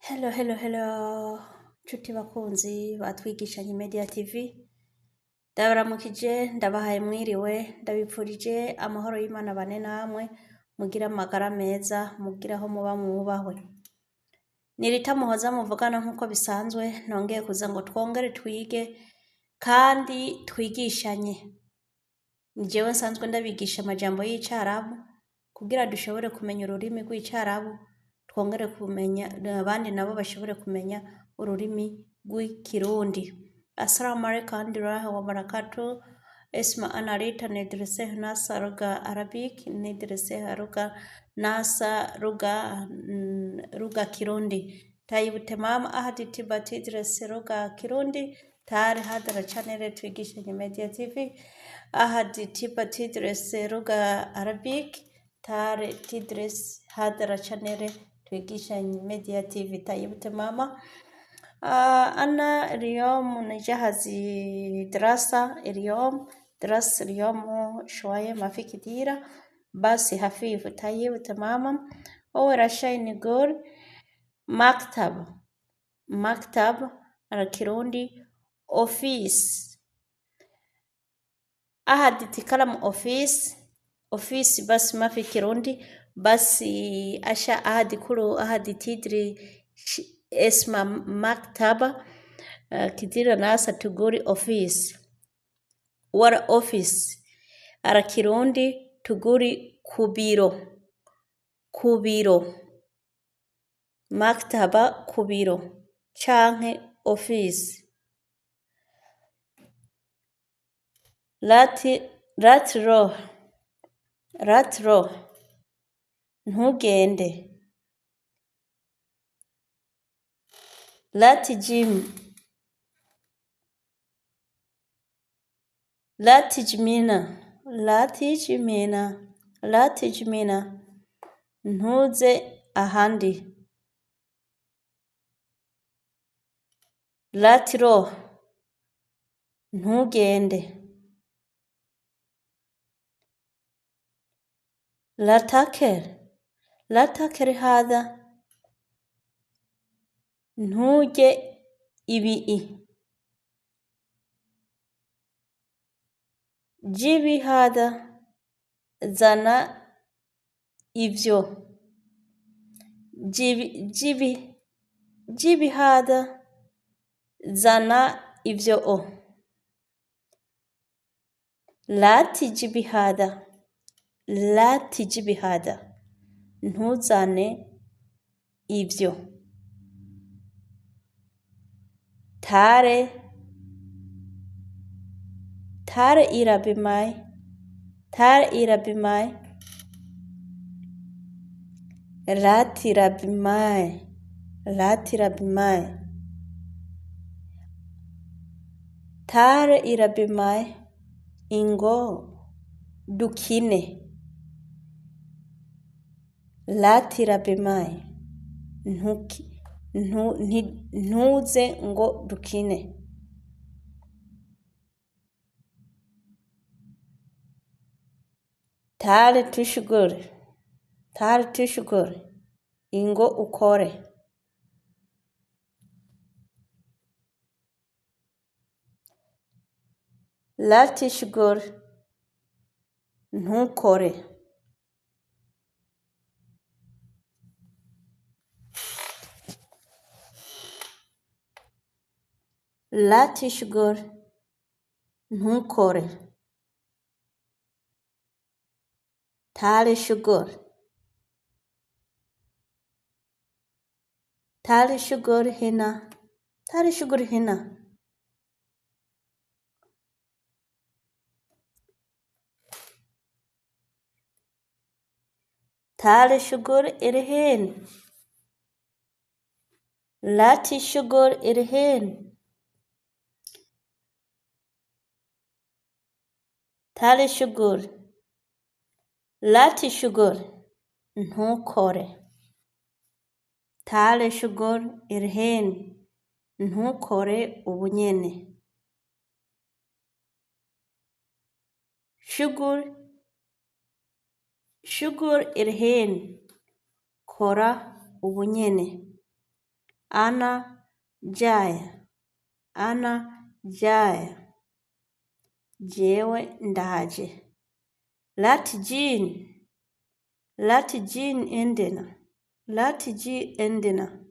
Hello, nshuti bakunzi batwigishanye Media TV, ndabaramukije ndabahaye mwiriwe, ndabipfurije amahoro y'Imana bane namwe, mugira amagara meza, mugira aho muba mwubahwe. Nirita muhoza muvugana nk'uko bisanzwe, nongeye kuza ngo twongere twige kandi twigishanye. Nijewe nsanzwe ndabigisha amajambo y'Icarabu kugira dushobore kumenya ururimi rw'Icarabu, twongere kumenya abandi nabo bashobore kumenya ururimi rw'Ikirundi. Assalamu alaikum wa barakatuh. Isma analita nedrese nasa ruga Arabic, nedrese ruga nasa ruga Kirundi. Tayibu tamam ahadi tibati drese ruga Kirundi. Tayari hadara channel twigishanye Media TV. Ahadi tibati drese ruga Arabic. Tayari tidres hadara channel twigishanye Media TV. Tayibu tamama. أنا اليوم نجهز دراسة اليوم شوية ما في كتيرة بس خفيف طيب تماما. أول شيء نقول مكتب الكيروندي أوفيس. أحد تكلم أوفيس بس ما في كيروندي بس أشياء أحد كله أحد تدري اسم مكتبة كتير ناس تقولي أوفيس ورا أوفيس على كيروندي تقولي كوبيرو مكتبة كوبيرو canke أوفيس. ratro ntugende. latijmina ntuze ahandi. latiro ntugende. latakere hada ntuje ibii. jibi hada zana ivyo. jibi hada zana ivyo. lati jibi hada ntuzane ivyo. tare irabimai. ratirabimai. tare irabimai ingo dukine. latirabimai ntuze ngo dukine. tare tushugure ingo ukore. latishugure ntukore. latishugure ntukore. tare shugure hina. tare shugure irhen. lati shugure irhen. tare shugure. lati shugure ntukore. tare shugure irhen ntukore ubunyene. Shugur irhen kora ubunyene. ana jaya, ana jaya, jewe ndaje. Lati jin endena, lati ji endena.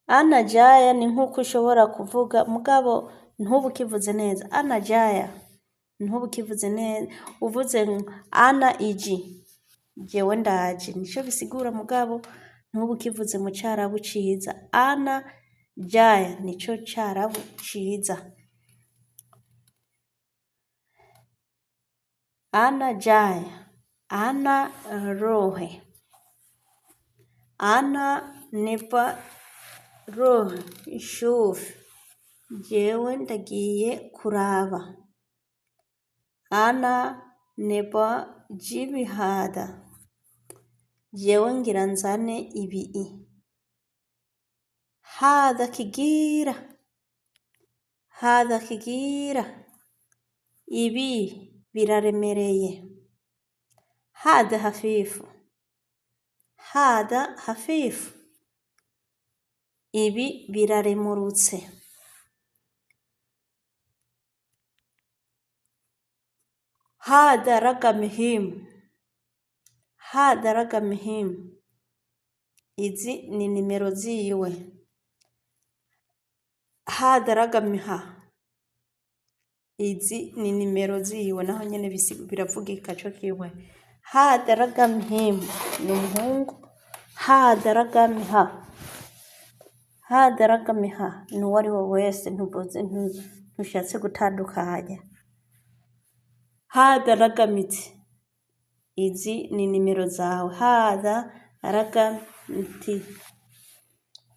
Ana jaya ni nk'uko ushobora kuvuga mugabo ntubu kivuze neza. Ana jaya ntubu kivuze neza. Uvuze ana iji, jewe ndaje, nico bisigura mugabo ntubu kivuze mu Carabu ciza. Ana jaya nico Carabu ciza. Ana jaya, ana rohe, ana nepa rohe shuf, jewe ndagiye kuraba. Ana nepa jibihada, jewe ngira nzane ibii. Hadha kigira, hadha kigira, ibi biraremereye. Hadha hafifu, hadha hafifu, ibi biraremurutse. Hadha raqam muhimu, izi ni nimero ziwe. Hadha raqam izi ni nimero ziwe, naho nyene biravugika co kimwe. Hadha raqam muhimu ni umuhungu. Hadha raqam ni uwariwe wese, ntushatse gutandukanya. Hadha raqam izi ni nimero zawe. Hadha raqam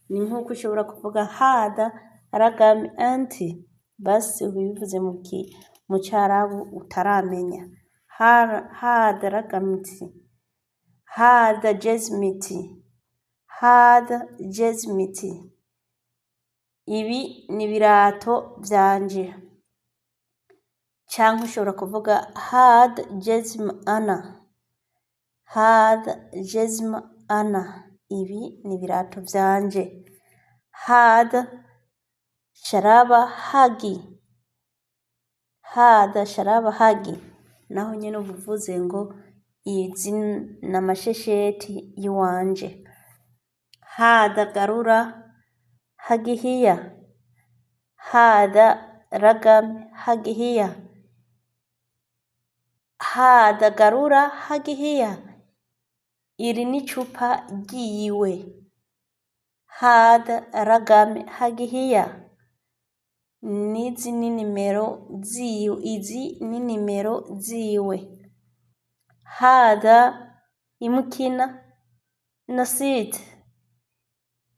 ni nk'uko ushobora kuvuga hadha raqam anti, basi ubivuze mu Carabu utaramenya. Hadha raqam hadha jazmiti, hadha jazmiti, ibi ni birato vyanje. Canke ushobora kuvuga hadha jazm ana, hadha jazm ana, ibi ni birato vyanje. Hadha sharaba hagi, hadha sharaba hagi, naho nyene uvuze ngo izi n'amashesheti yiwanje. Hadha garura hagihiya, hadha raqam hagihiya, hadha garura hagihiya, iri ni icupa ryiwe. Hadha raqam hagihiya, nizi ni nimero ziwe, izi ni nimero ziwe. Hadha imukina nasit,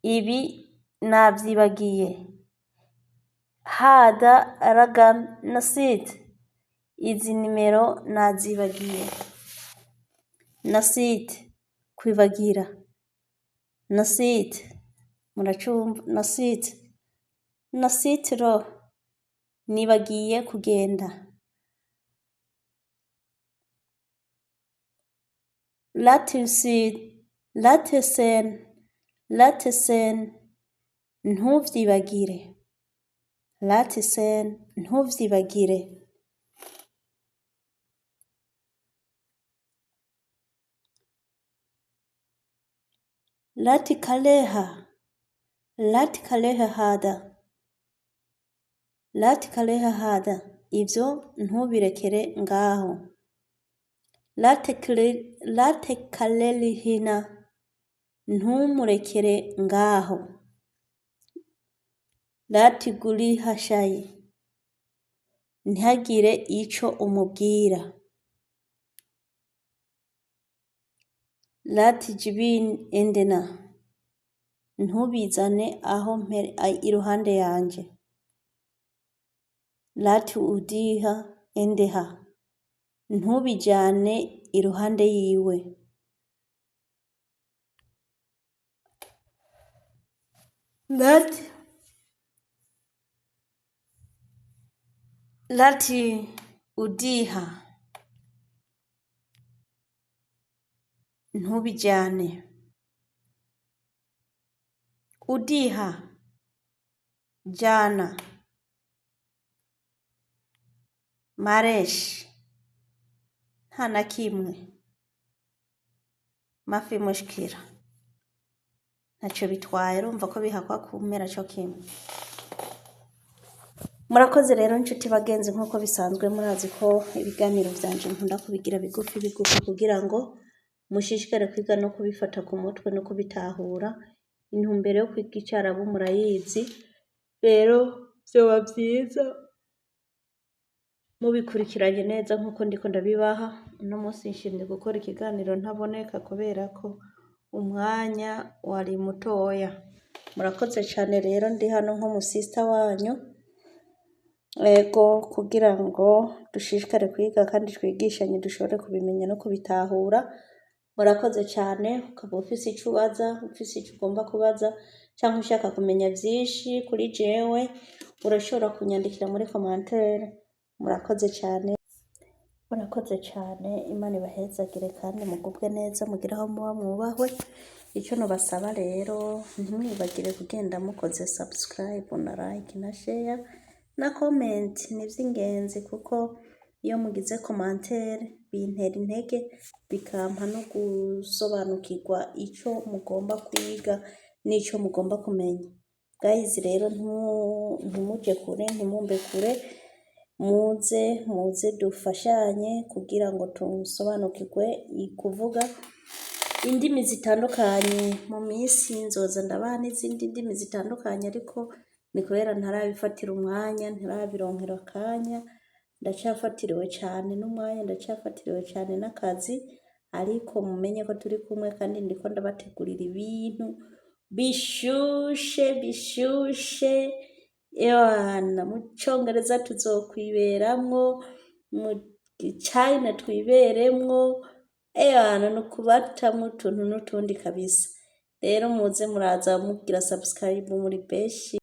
ibi navyibagiye. Hadha raqam nasit, izi nimero nazibagiye. Nasit kwibagira, nasit muracumva, nasit ro nibagiye kugenda. Latesen ntuvyibagire, latesen ntuvyibagire. Lati kaleha hadha, lati kaleha hadha, ivyo ntubirekere ngaho. Late kaleli hina, ntumurekere ngaho. Lati guli hashayi, ntihagire ico umubwira. Lati jibin endena, ntubizane aho iruhande yanje. Lati udiha endeha, ntubijane iruhande yiwe. Lati udiha ntubijyane. Udiha jana. Mareshi nta na kimwe. Mafi mushikira ntacyo bitwaye, urumva ko bihakwa kumera cyo kimwe. Murakoze rero nshuti bagenzi, nk'uko bisanzwe murazi ko ibiganiro byanje nkunda kubigira bigufi kugira ngo mushishikare kwiga no kubifata ku mutwe no kubitahura. Intumbero yo kwiga icyarabu murayizi, rero byoba byiza mubikurikiranye neza nk'uko ndiko ndabibaha. Uno munsi nshimye gukora ikiganiro ntaboneka kubera ko umwanya wari mutoya. Murakoze cyane rero, ndi hano nk'umusista wanyu, ego kugira ngo dushishikare kwiga kandi twigishanye dushobore kubimenya no kubitahura. Murakoze cyane. Ukaba ufise icyo ubaza, ufise icyo ugomba kubaza, cyangwa ushaka kumenya byinshi kuri jewe, urashobora kunyandikira muri commentaire. Murakoze cyane. Murakoze cyane, Imana ibahezagire kandi mugubwe neza, mugire aho muba mwubahwe. Icyo nubasaba rero, ntimwibagire kugenda mukoze subscribe na like na share na comment. Ni iby'ingenzi kuko iyo mugize commentaire bintera intege, bikampa no gusobanukirwa icyo mugomba kwiga n'icyo mugomba kumenya. Guys rero ntimujye kure, ntimumbe kure, muze dufashanye kugira ngo tusobanukirwe kuvuga indimi zitandukanye. Mu minsi nzoza ndabaha n'izindi ndimi zitandukanye, ariko ni kubera ntarabifatira umwanya, ntarabironkera akanya. Ndacyafatiriwe cyane n'umwanya, ndacyafatiriwe cyane n'akazi, ariko mumenye ko turi kumwe kandi ndiko ndabategurira ibintu bishushe. Ewana, mu Cyongereza tuzokwiberamwo, mu China twiberemwo, ewana no kubatamwo utuntu n'utundi kabisa. Rero muze muraza mugira subscribe muri beshi.